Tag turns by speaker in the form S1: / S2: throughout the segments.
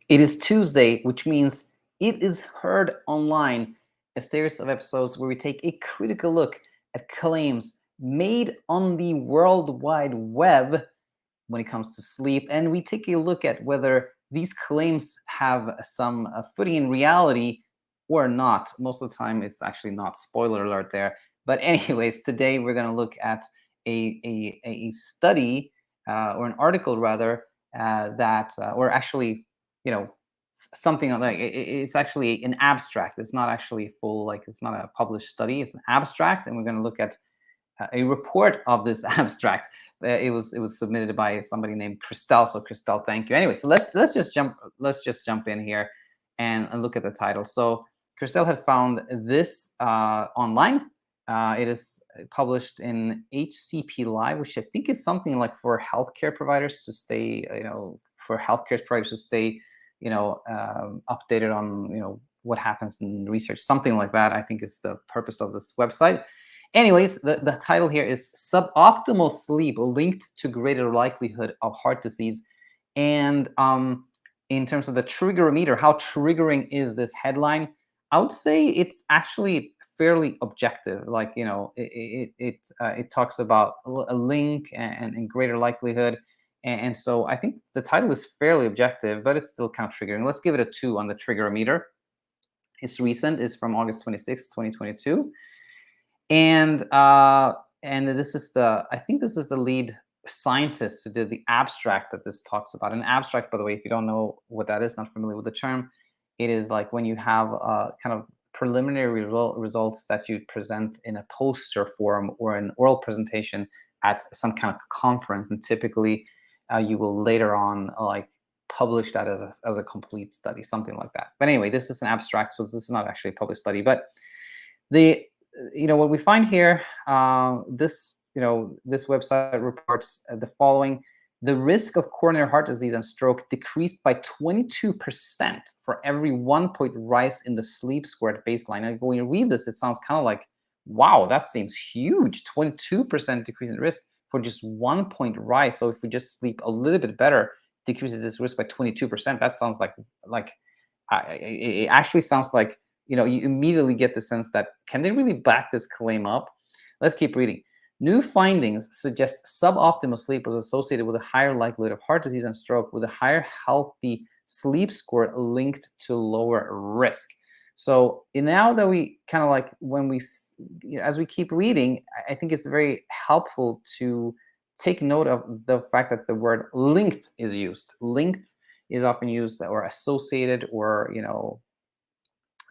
S1: It is Tuesday, which means it is Heard Online, a series of episodes where we take a critical look at claims made on the World Wide Web when it comes to sleep, and we take a look at whether these claims have some footing in reality or not. Most of the time, it's actually not. Spoiler alert there. But anyways, today we're going to look at a study or an article rather or actually, something like it's actually an abstract. It's not actually full, like it's not a published study. It's an abstract, and we're going to look at a report of this abstract. It was submitted by somebody named Christelle. So Christelle, thank you. Anyway, so let's just jump in here and look at the title. So Christelle had found this online. It is published in HCP Live, which I think is something like for healthcare providers to stay, updated on, what happens in research, something like that. I think is the purpose of this website. Anyways, the title here is Suboptimal Sleep Linked to Greater Likelihood of Heart Disease. And in terms of the triggerometer, how triggering is this headline? I would say it's actually fairly objective. Like, it talks about a link and greater likelihood. And so I think the title is fairly objective, but it's still kind of triggering. Let's give it a 2 on the triggerometer. It's recent, it's from August 26, 2022. And this is I think this is the lead scientist who did the abstract that this talks about. An abstract, by the way, if you don't know what that is, not familiar with the term, it is like when you have kind of preliminary results that you present in a poster form or an oral presentation at some kind of conference, and typically you will later on like publish that as a complete study, something like that. But anyway, this is an abstract, so this is not actually a published study. But the what we find here, this website reports the following: the risk of coronary heart disease and stroke decreased by 22% for every 1-point rise in the sleep score at baseline. Now, when you read this, it sounds kind of like, wow, that seems huge. 22% decrease in risk for just 1-point rise. So if we just sleep a little bit better, decreases this risk by 22%. That sounds like it actually sounds like, you immediately get the sense that, can they really back this claim up? Let's keep reading. New findings suggest suboptimal sleep was associated with a higher likelihood of heart disease and stroke, with a higher healthy sleep score linked to lower risk. So now that we kind of like, as we keep reading, I think it's very helpful to take note of the fact that the word linked is used. Linked is often used, or associated, or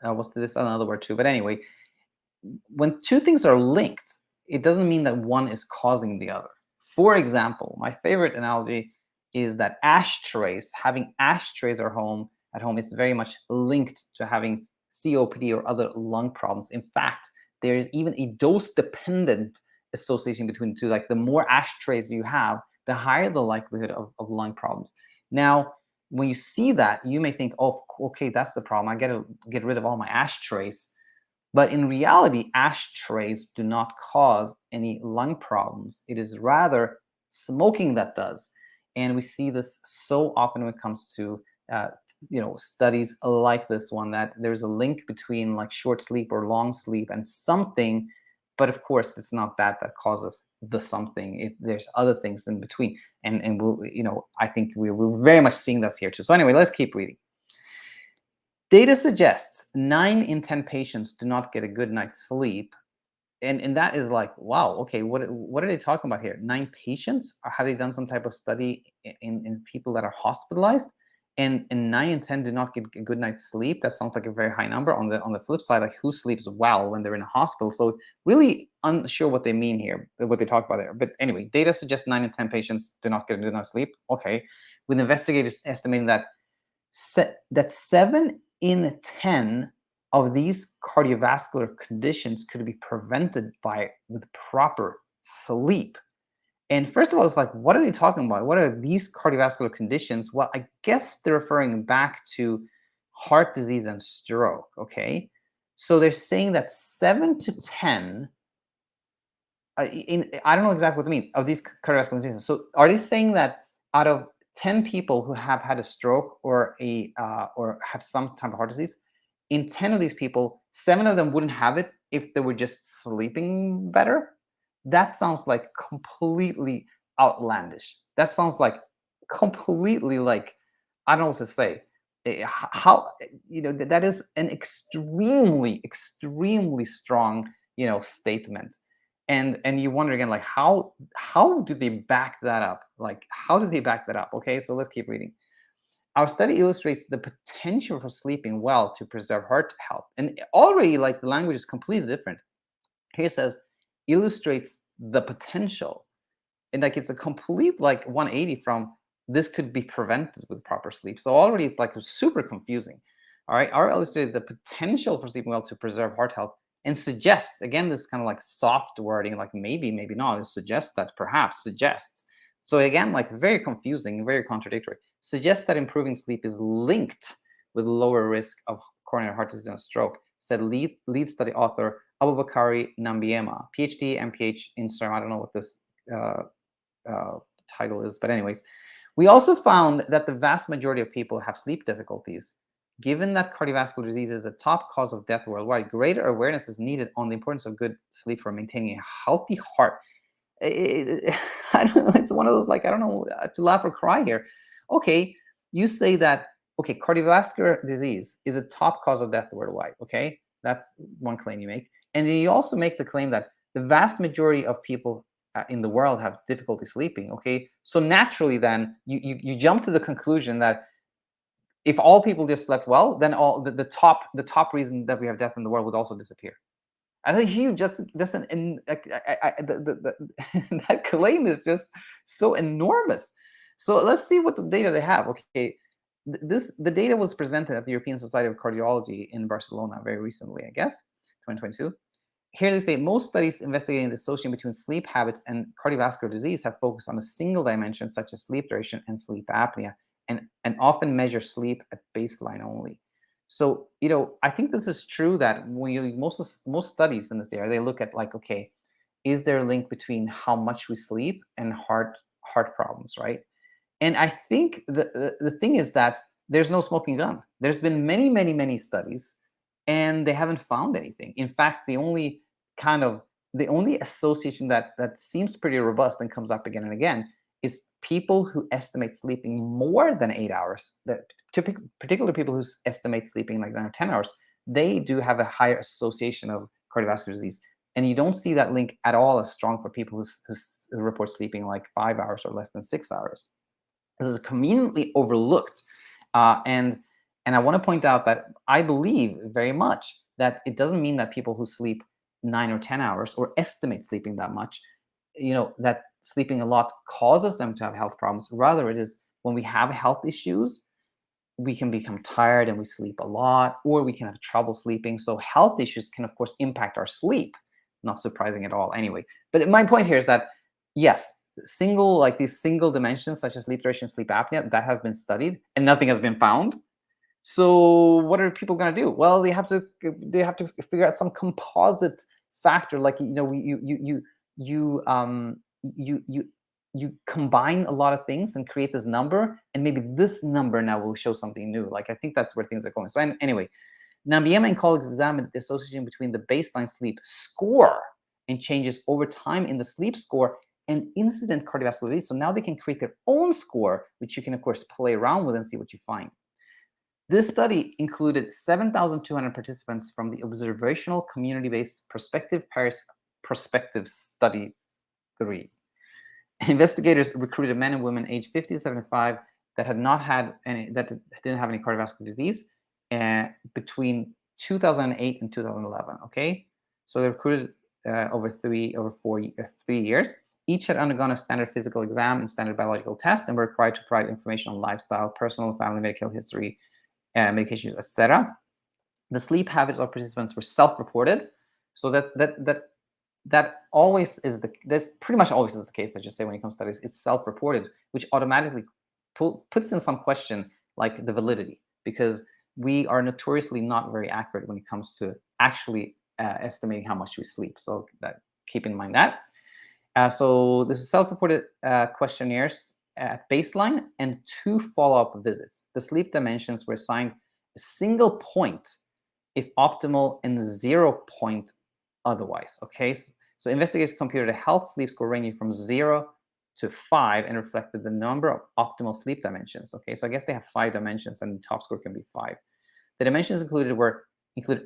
S1: what's this another word too? But anyway, when two things are linked, it doesn't mean that one is causing the other. For example, my favorite analogy is that having ashtrays at home is very much linked to having COPD or other lung problems. In fact, there is even a dose-dependent association between the two. Like, the more ashtrays you have, the higher the likelihood of lung problems. Now, when you see that, you may think, oh, okay, that's the problem. I got to get rid of all my ashtrays. But in reality, ashtrays do not cause any lung problems. It is rather smoking that does. And we see this so often when it comes to studies like this one, that there's a link between like short sleep or long sleep and something. But of course, it's not that causes the something. There's other things in between. And we'll, I think we're very much seeing this here too. So anyway, let's keep reading. Data suggests 9 in 10 patients do not get a good night's sleep. And that is like, wow, okay, what are they talking about here? 9 patients? Or have they done some type of study in people that are hospitalized? And 9 in 10 do not get a good night's sleep. That sounds like a very high number. On the flip side, like, who sleeps well when they're in a hospital? So really unsure what they mean here, what they talk about there. But anyway, data suggests 9 in 10 patients do not get a good night's sleep. Okay, with investigators estimating that 7 in 10 of these cardiovascular conditions could be prevented with proper sleep. And first of all, it's like, what are they talking about? What are these cardiovascular conditions? Well, I guess they're referring back to heart disease and stroke, okay? So they're saying that 7 to 10, I don't know exactly what they mean, of these cardiovascular conditions. So are they saying that out of 10 people who have had a stroke or or have some type of heart disease, in 10 of these people, 7 of them wouldn't have it if they were just sleeping better. That sounds like completely outlandish. That sounds like completely like, I don't know what to say. How, that is an extremely, extremely strong, statement. And you wonder again, like, how do they back that up? Like, how do they back that up? Okay, so let's keep reading. Our study illustrates the potential for sleeping well to preserve heart health. And already, like, the language is completely different. Here it says, illustrates the potential. And like, it's a complete like 180 from this could be prevented with proper sleep. So already it's like super confusing. All right. Our illustrated the potential for sleeping well to preserve heart health and suggests, again, this kind of like soft wording, like maybe, maybe not. It suggests that, perhaps, suggests. So again, like very confusing, very contradictory. Suggests that improving sleep is linked with lower risk of coronary heart disease and stroke, said lead study author Abubakari Nambiema, PhD, MPH in SERM. I don't know what this uh, title is, but anyways. We also found that the vast majority of people have sleep difficulties. Given that cardiovascular disease is the top cause of death worldwide, greater awareness is needed on the importance of good sleep for maintaining a healthy heart. I don't know, it's one of those, like, I don't know, to laugh or cry here. Okay, you say that, okay, cardiovascular disease is a top cause of death worldwide. Okay, that's one claim you make. And then you also make the claim that the vast majority of people in the world have difficulty sleeping. Okay, so naturally, then you jump to the conclusion that if all people just slept well, then all the top reason that we have death in the world would also disappear. I think huge. That's that claim is just so enormous. So let's see what the data they have. Okay, the data was presented at the European Society of Cardiology in Barcelona very recently, I guess, 2022. Here they say most studies investigating the association between sleep habits and cardiovascular disease have focused on a single dimension, such as sleep duration and sleep apnea, and often measure sleep at baseline only. So, I think this is true that most studies in this area, they look at, like, okay, is there a link between how much we sleep and heart problems, right? And I think the thing is that there's no smoking gun. There's been many, many, many studies, and they haven't found anything. In fact, kind of the only association that seems pretty robust and comes up again and again is people who estimate sleeping more than 8 hours. That particular people who estimate sleeping like 9 or 10 hours, they do have a higher association of cardiovascular disease. And you don't see that link at all as strong for people who report sleeping like 5 hours or less than 6 hours. This is conveniently overlooked. And I want to point out that I believe very much that it doesn't mean that people who sleep 9 or 10 hours or estimate sleeping that much, that sleeping a lot causes them to have health problems. Rather, it is when we have health issues, we can become tired and we sleep a lot, or we can have trouble sleeping. So health issues can, of course, impact our sleep. Not surprising at all, anyway. But my point here is that, yes, these single dimensions such as sleep duration, sleep apnea, that have been studied and nothing has been found. So what are people going to do? Well, they have to figure out some composite factor, like, you combine a lot of things and create this number, and maybe this number now will show something new. Like, I think that's where things are going. So anyway, Nambiema and colleagues examined the association between the baseline sleep score and changes over time in the sleep score and incident cardiovascular disease. So now they can create their own score, which you can, of course, play around with and see what you find. This study included 7,200 participants from the observational community-based prospective Paris prospective study 3. Investigators recruited men and women aged 50 to 75 that didn't have any cardiovascular disease between 2008 and 2011. Okay, so they recruited over 3 years. Each had undergone a standard physical exam and standard biological test, and were required to provide information on lifestyle, personal and family medical history, medication use, etc. The sleep habits of participants were self-reported, so that always is that's pretty much always is the case. I just say when it comes to studies, it's self-reported, which automatically puts in some question like the validity, because we are notoriously not very accurate when it comes to actually estimating how much we sleep. So keep in mind that. So this is self-reported questionnaires at baseline and 2 follow-up visits. The sleep dimensions were assigned a single point if optimal and 0 point otherwise. Okay, so investigators computed a health sleep score ranging from 0 to 5 and reflected the number of optimal sleep dimensions. Okay, so I guess they have 5 dimensions and the top score can be 5. The dimensions included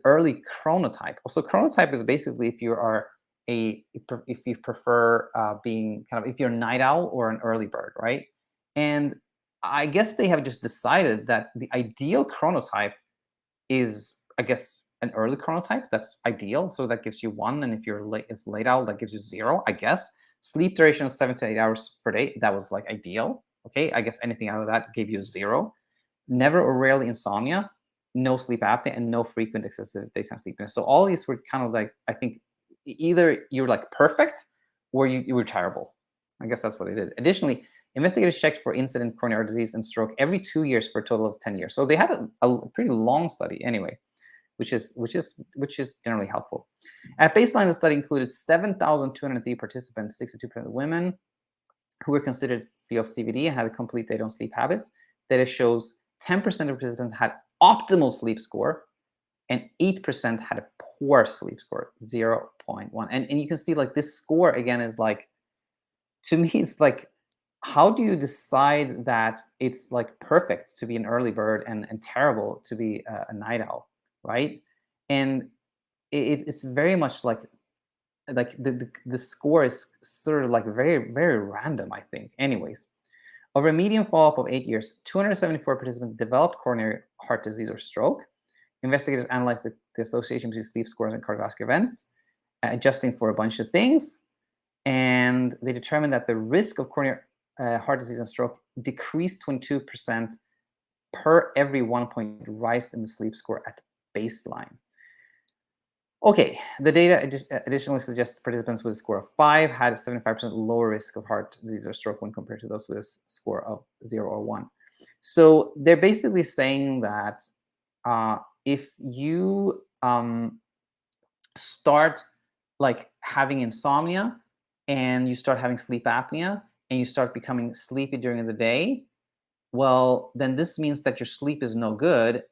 S1: early chronotype. So chronotype is basically if you are if you prefer being kind of if you're a night owl or an early bird, right? And I guess they have just decided that the ideal chronotype is, I guess, an early chronotype. That's ideal. So that gives you 1, and if you're late, it's late owl, that gives you 0, I guess. Sleep duration of 7 to 8 hours per day. That was like ideal. Okay, I guess anything out of that gave you 0. Never or rarely insomnia, no sleep apnea, and no frequent excessive daytime sleepiness. So all these were kind of like, I think, either you're like perfect or you were terrible. I guess that's what they did. Additionally, investigators checked for incident coronary artery disease and stroke every 2 years for a total of 10 years. So they had a pretty long study anyway, which is generally helpful. At baseline, the study included 7,203 participants, 62% of women, who were considered free of CBD and had a complete day on sleep habits. Data shows 10% of participants had optimal sleep score and 8% had a poor sleep score, 0.1. And you can see like this score again is like, to me, it's like, how do you decide that it's like perfect to be an early bird and terrible to be a night owl, right? And it's very much like the score is sort of like very, very random, I think. Anyways, over a median follow-up of 8 years, 274 participants developed coronary heart disease or stroke. Investigators analyzed the association between sleep scores and cardiovascular events, adjusting for a bunch of things. And they determined that the risk of coronary heart disease and stroke decreased 22% per every 1 point rise in the sleep score at baseline. Okay, the data additionally suggests participants with a score of 5 had a 75% lower risk of heart disease or stroke when compared to those with a score of 0 or 1. So they're basically saying that if you start like having insomnia and you start having sleep apnea and you start becoming sleepy during the day, well, then this means that your sleep is no good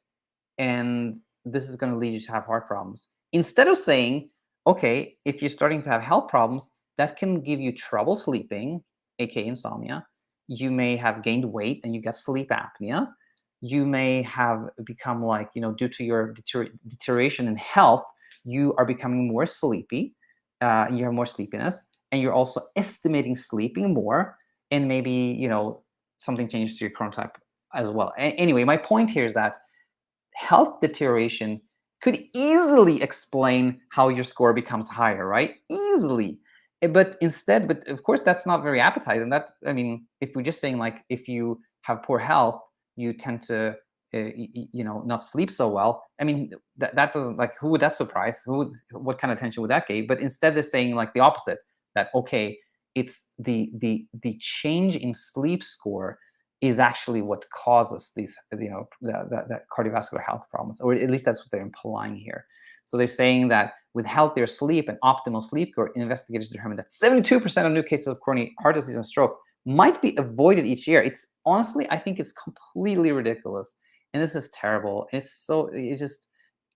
S1: and this is going to lead you to have heart problems. Instead of saying, okay, if you're starting to have health problems, that can give you trouble sleeping, aka insomnia. You may have gained weight and you get sleep apnea. You may have become like, due to your deterioration in health, you are becoming more sleepy. You have more sleepiness, and you're also estimating sleeping more, and maybe, something changes to your chronotype as well. Anyway, my point here is that health deterioration could easily explain how your score becomes higher, right? Easily. But of course, that's not very appetizing. If we're just saying like, if you have poor health, you tend to, not sleep so well. That doesn't, like, who would that surprise? What kind of attention would that give? But instead, they're saying like the opposite. That okay, it's the change in sleep score is actually what causes these, the cardiovascular health problems, or at least that's what they're implying here. So they're saying that with healthier sleep and optimal sleep score, investigators determined that 72% of new cases of coronary heart disease and stroke might be avoided each year. It's honestly, I think it's completely ridiculous, and this is terrible. It's just,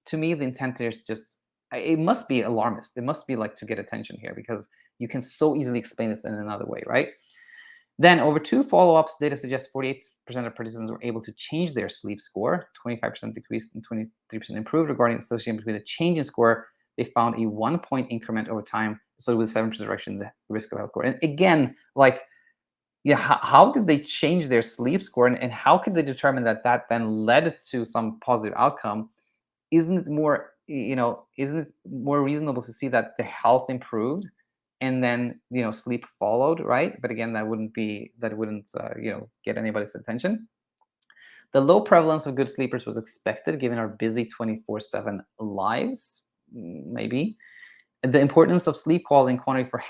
S1: to me, the intent here is just, it must be alarmist. It must be like to get attention here, because you can so easily explain this in another way, right? Then, over 2 follow-ups, data suggests 48% of participants were able to change their sleep score, 25% decreased and 23% improved. Regarding the association between the change in score, they found a 1 point increment over time, so with 7% reduction in the risk of health score. And again, like, yeah, how did they change their sleep score, and how could they determine that then led to some positive outcome? Isn't it more reasonable to see that the health improved and then sleep followed, right? But again, that wouldn't get anybody's attention. The low prevalence of good sleepers was expected given our busy 24/7 lives. Maybe the importance of sleep quality and quantity for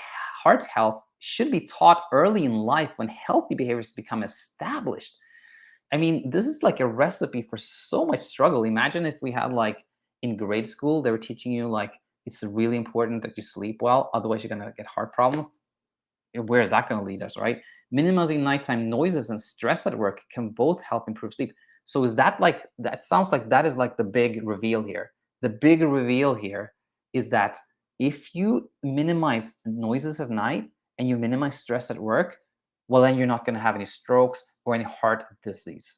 S1: heart health should be taught early in life when healthy behaviors become established. This is like a recipe for so much struggle. Imagine if we had, like, in grade school, they were teaching you like it's really important that you sleep well, otherwise you're gonna get heart problems. Where is that gonna lead us, right? minimizing nighttime noises and stress at work can both help improve sleep. So is that like, that sounds like that is like the big reveal here. The big reveal here is that if you minimize noises at night and you minimize stress at work, well, then you're not going to have any strokes or any heart disease.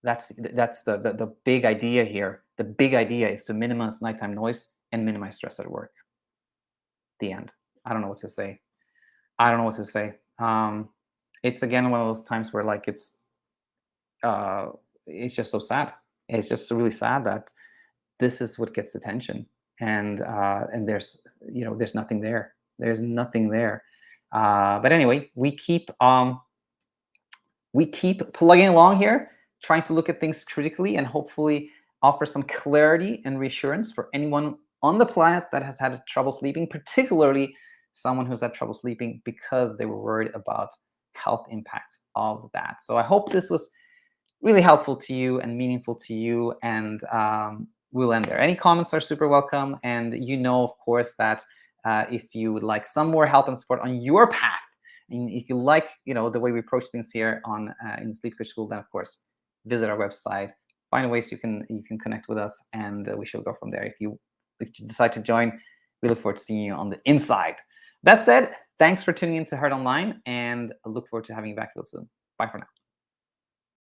S1: That's the big idea here. The big idea is to minimize nighttime noise and minimize stress at work. The end. I don't know what to say. I don't know what to say. It's again one of those times where like it's just so sad. It's just really sad that this is what gets attention, and there's there's nothing there. There's nothing there. But anyway, we keep plugging along here, trying to look at things critically and hopefully offer some clarity and reassurance for anyone on the planet that has had trouble sleeping, particularly someone who's had trouble sleeping because they were worried about health impacts of that. So I hope this was really helpful to you and meaningful to you, and we'll end there. Any comments are super welcome, and of course, that if you would like some more help and support on your path, and if you like the way we approach things here on in Sleep Coach School, then of course visit our website, find ways you can connect with us, and we shall go from there. If you decide to join, we look forward to seeing you on the inside. That said, thanks for tuning in to Heard Online, and I look forward to having you back real soon. Bye for now.